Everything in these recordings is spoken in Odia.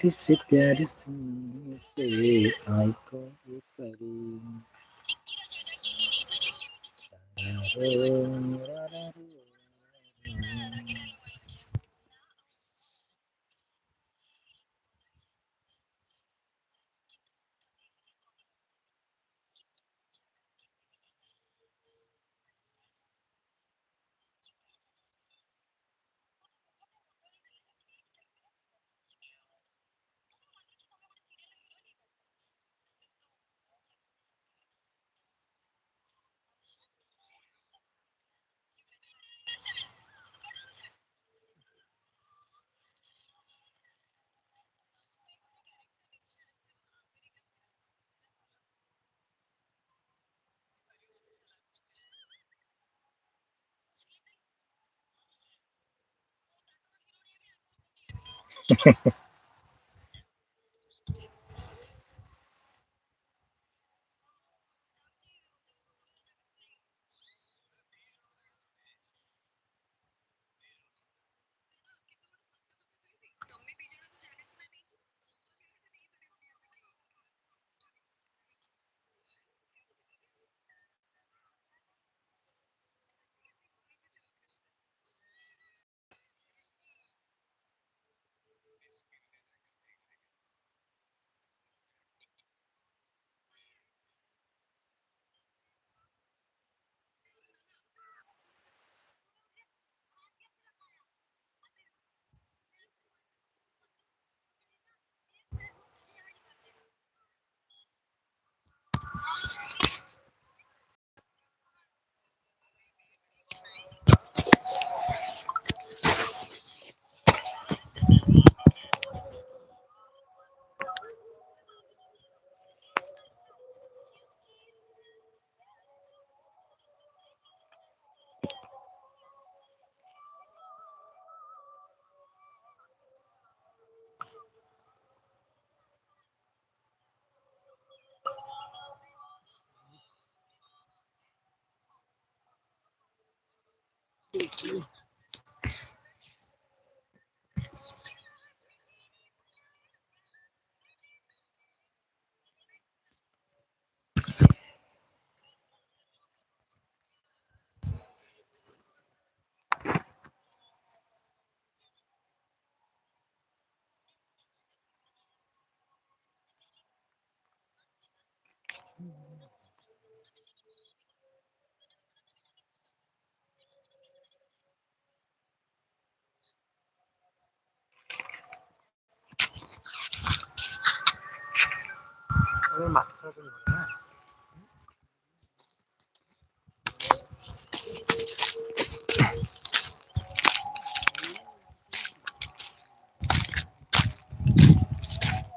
किसी प्यार से आई को परी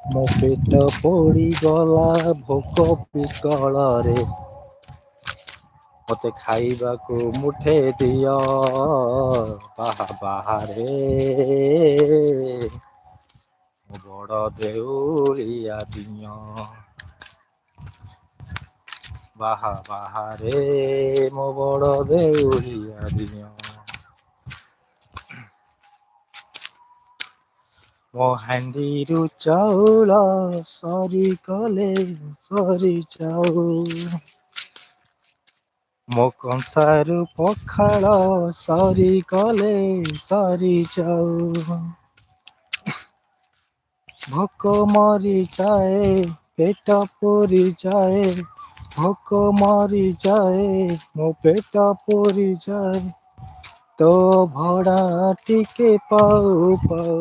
ମୋ ପେଟ ପୋଡ଼ିଗଲା ଭୋକ ବିକଳରେ ମତେ ଖାଇବାକୁ ମୁଠେ ଦିଅ ବାହାରେ ମୋ ବଡ଼ ଦେଉଳିଆ ଦିଅ ବାହାରେ ମୋ ବଡ଼ ଦେଉଳିଆ ଦିଅ ମୋ ହାଣ୍ଡିରୁ ଚାଉଳ ସରିଗଲେ ସରିଯାଉ ମୋ କଂସାରୁ ପଖାଳ ସରିଗଲେ ସରିଯାଉ ଭୋକ ମରିଯାଏ ପେଟ ପୁରିଯାଏ ଭୋକ ମରିଯାଏ ମୋ ପେଟ ପୁରିଯାଏ ତୋ ଭଡ଼ା ଟିକେ ପାଉ ପାଉ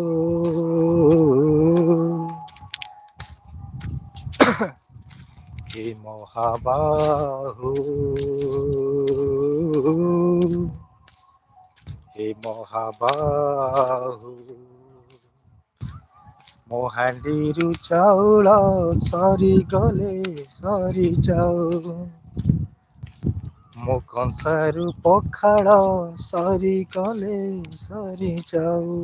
ହେ ମହାବାହୁ ହେ ମହାବାହୁ ମୋ ହାଣ୍ଡିରୁ ଚାଉଳ ସରିଗଲେ ସରିଯାଉ ମୋ କଂସାରୁ ପଖାଳ ସରିଗଲେ ସରିଯାଉ